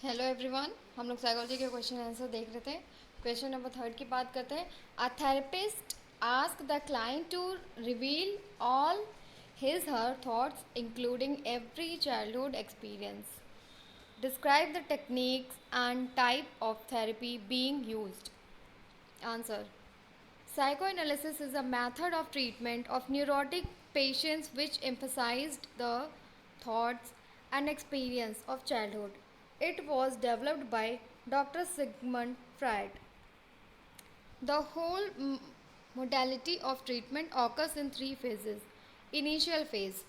Hello everyone, हम लोग psychology के क्वेश्चन आंसर देख रहे थे। क्वेश्चन नंबर 3 की बात करते हैं। A therapist ask the client to reveal all his her thoughts including every childhood experience. Describe the techniques and type of therapy being used. Answer. Psychoanalysis is a method of treatment of neurotic patients which emphasized the thoughts and experience of childhood. It was developed by Dr. Sigmund Freud. The whole modality of treatment occurs in three phases. Initial phase.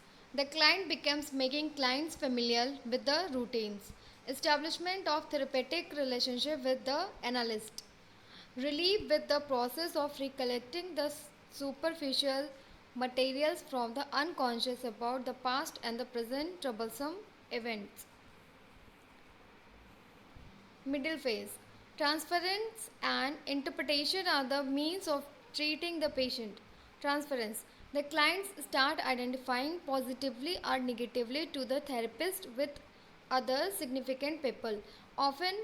The client becomes making clients familiar with the routines. Establishment of therapeutic relationship with the analyst. Relief with the process of recollecting the superficial materials from the unconscious about the past and the present troublesome events. Middle phase. Transference and interpretation are the means of treating the patient. Transference. The clients start identifying positively or negatively to the therapist with other significant people, often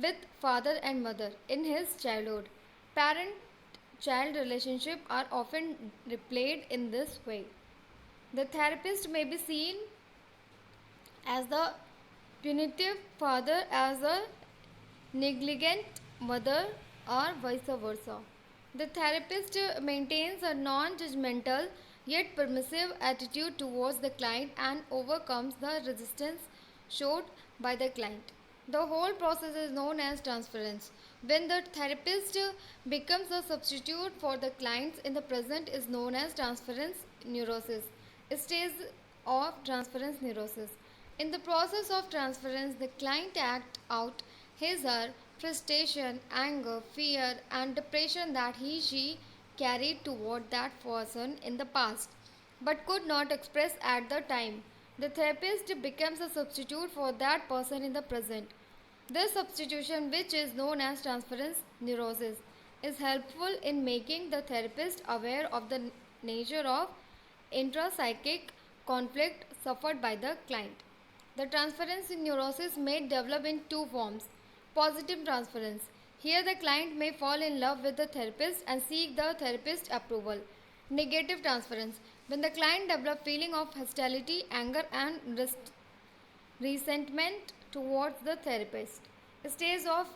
with father and mother in his childhood. Parent-child relationships are often replayed in this way. The therapist may be seen as the punitive father, as a negligent mother, or vice versa. The therapist maintains a non judgmental yet permissive attitude towards the client and overcomes the resistance showed by the client. The whole process is known as transference. When the therapist becomes a substitute for the clients in the present is known as transference neurosis. Stage of transference neurosis. In the process of transference, the client acts out his or her frustration, anger, fear, and depression that he/she carried toward that person in the past, but could not express at the time. The therapist becomes a substitute for that person in the present. This substitution, which is known as transference neurosis, is helpful in making the therapist aware of the nature of intrapsychic conflict suffered by the client. The transference neurosis may develop in two forms. Positive transference. Here the client may fall in love with the therapist and seek the therapist's approval. Negative transference. When the client develops feeling of hostility, anger, and resentment towards the therapist. Stage of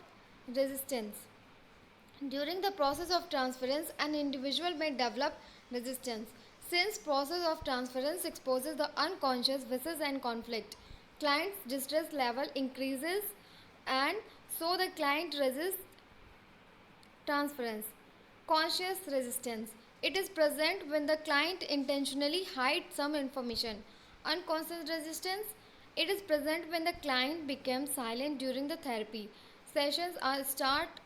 resistance. During the process of transference, an individual may develop resistance. Since process of transference exposes the unconscious wishes and conflict, client's distress level increases, and so the client resists transference. Conscious resistance. It is present when the client intentionally hides some information. Unconscious resistance. It is present when the client becomes silent during the therapy sessions or start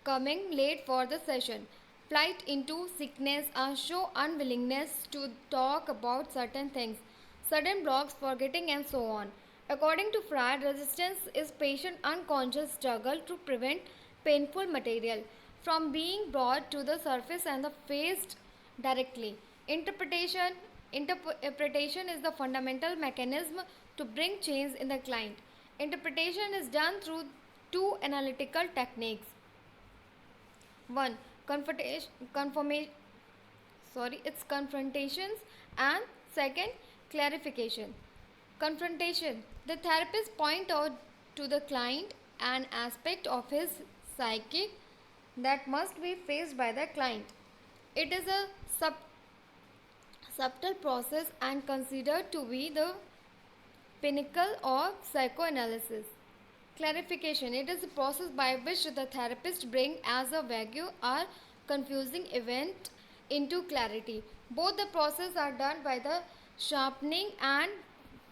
coming late for the session. Flight into sickness or show unwillingness to talk about certain things, sudden blocks, forgetting, and so on. According to Freud, resistance is patient unconscious struggle to prevent painful material from being brought to the surface and faced directly. Interpretation is the fundamental mechanism to bring change in the client. Interpretation is done through two analytical techniques. One, confrontations, and second, clarification. Confrontation. The therapist point out to the client an aspect of his psyche that must be faced by the client. It is a subtle process and considered to be the pinnacle of psychoanalysis. Clarification. It is a process by which the therapist brings as a vague or confusing event into clarity. Both the processes are done by the sharpening and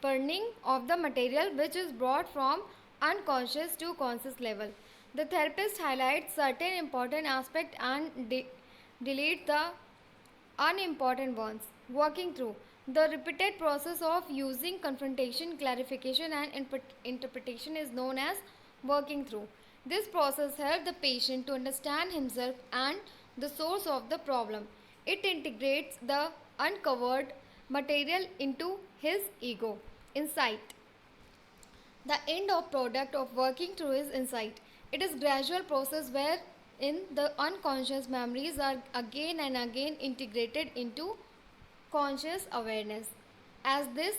burning of the material which is brought from unconscious to conscious level. The therapist highlights certain important aspects and deletes the unimportant ones. Working through. The repeated process of using confrontation, clarification, and interpretation is known as working through. This process helps the patient to understand himself and the source of the problem. It integrates the uncovered material into his ego. Insight. The end of product of working through is insight. It is gradual process wherein the unconscious memories are again and again integrated into conscious awareness. As this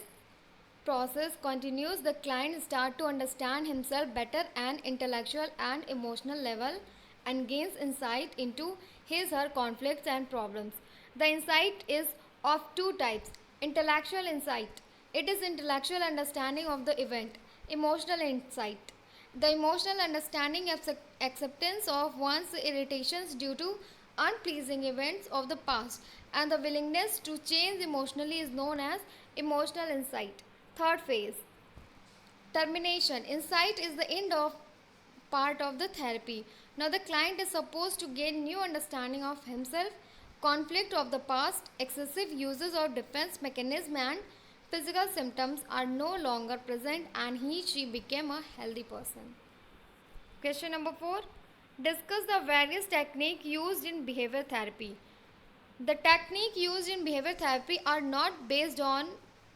process continues, the client starts to understand himself better at intellectual and emotional level and gains insight into his her conflicts and problems. The insight is of two types. Intellectual insight. It is intellectual understanding of the event. Emotional insight. The emotional understanding of acceptance of one's irritations due to unpleasing events of the past and the willingness to change emotionally is known as emotional insight. Third phase, termination. Insight is the end of part of the therapy. Now the client is supposed to gain new understanding of himself, conflict of the past, excessive uses of defense mechanism and physical symptoms are no longer present and she became a healthy person. Question number 4. Discuss the various techniques used in behavior therapy. The techniques used in behavior therapy are not based on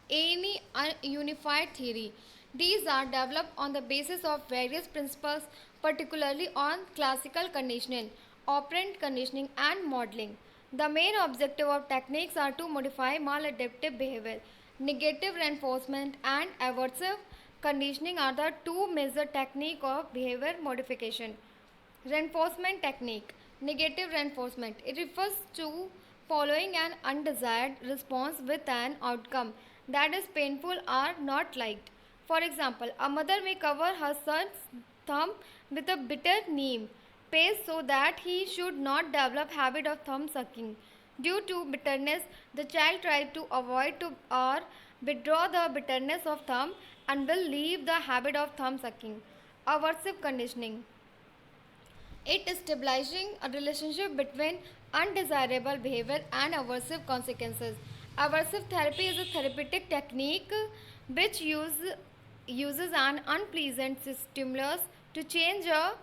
any unified theory. These are developed on the basis of various principles, particularly on classical conditioning, operant conditioning, and modeling. The main objective of techniques are to modify maladaptive behavior. Negative reinforcement and aversive conditioning are the two major techniques of behavior modification. Reinforcement technique. Negative reinforcement. It refers to following an undesired response with an outcome that is painful or not liked. For example, a mother may cover her son's thumb with a bitter neem paste so that he should not develop habit of thumb sucking. Due to bitterness, the child tries to avoid to or withdraw the bitterness of thumb and will leave the habit of thumb sucking. Aversive conditioning. It is stabilizing a relationship between undesirable behavior and aversive consequences. Aversive therapy is a therapeutic technique which uses an unpleasant stimulus to change a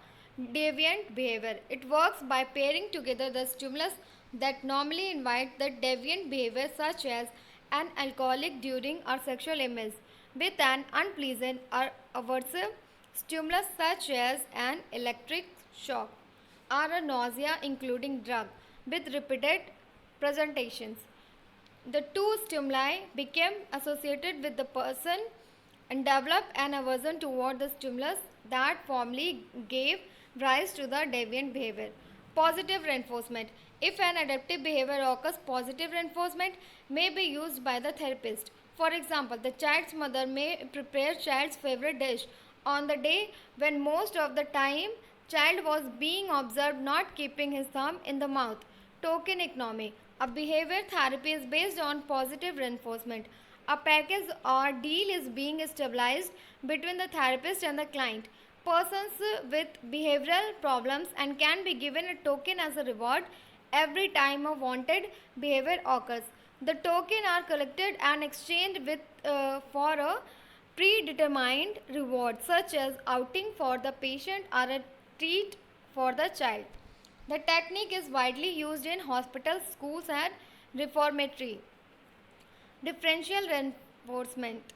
deviant behavior. It works by pairing together the stimulus that normally invite the deviant behavior, such as an alcoholic during a sexual image, with an unpleasant or aversive stimulus such as an electric shock or a nausea including drug with repeated presentations. The two stimuli became associated with the person and developed an aversion toward the stimulus that formerly gave rise to the deviant behavior. Positive reinforcement. If an adaptive behavior occurs, positive reinforcement may be used by the therapist. For example, the child's mother may prepare child's favorite dish on the day when most of the time child was being observed not keeping his thumb in the mouth. Token economy. A behavior therapy is based on positive reinforcement. A package or deal is being stabilized between the therapist and the client. Persons with behavioral problems and can be given a token as a reward every time a wanted behavior occurs. The token are collected and exchanged with for a predetermined reward, such as outing for the patient or a treat for the child. The technique is widely used in hospitals, schools, and reformatory. Differential reinforcement.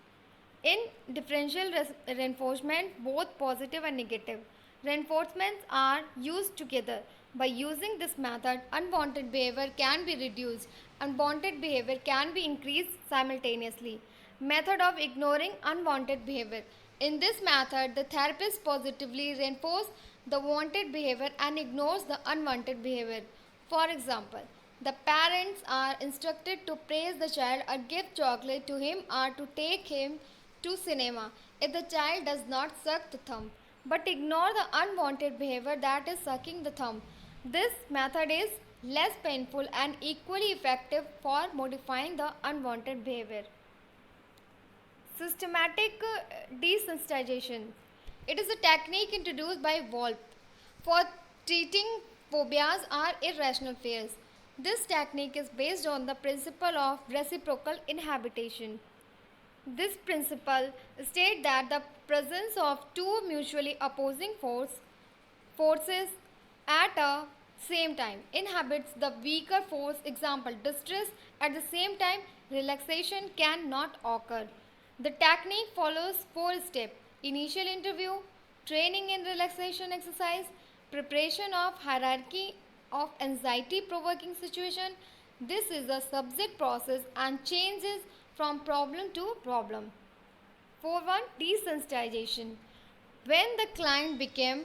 In differential reinforcement, both positive and negative reinforcements are used together. By using this method, unwanted behavior can be reduced and wanted behavior can be increased simultaneously. Method of ignoring unwanted behavior. In this method, the therapist positively reinforces the wanted behavior and ignores the unwanted behavior. For example, the parents are instructed to praise the child or give chocolate to him or to take him to cinema if the child does not suck the thumb, but ignore the unwanted behavior that is sucking the thumb. This method is less painful and equally effective for modifying the unwanted behavior. Systematic desensitization. It is a technique introduced by Wolf for treating phobias or irrational fears. This technique is based on the principle of reciprocal inhibition. This principle states that the presence of two mutually opposing forces at a same time inhibits the weaker force. Example, distress at the same time relaxation cannot occur. The technique follows four steps. initial interview, training in relaxation exercise, preparation of hierarchy of anxiety provoking situation. This is a subject process and changes from problem to problem. For one, desensitization. When the client became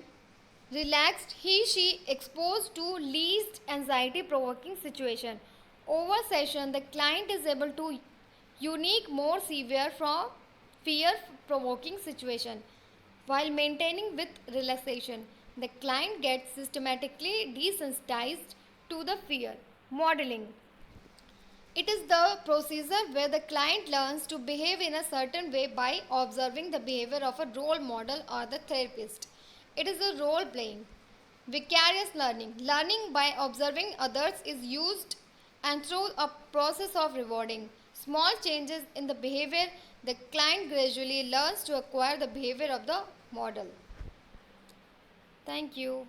relaxed, he/she exposed to least anxiety provoking situation. Over session, the client is able to unique more severe from fear provoking situation while maintaining with relaxation. The client gets systematically desensitized to the fear. Modeling. It is the procedure where the client learns to behave in a certain way by observing the behavior of a role model or the therapist. It is a role playing. Vicarious learning. Learning by observing others is used and through a process of rewarding. Small changes in the behavior, the client gradually learns to acquire the behavior of the model. Thank you.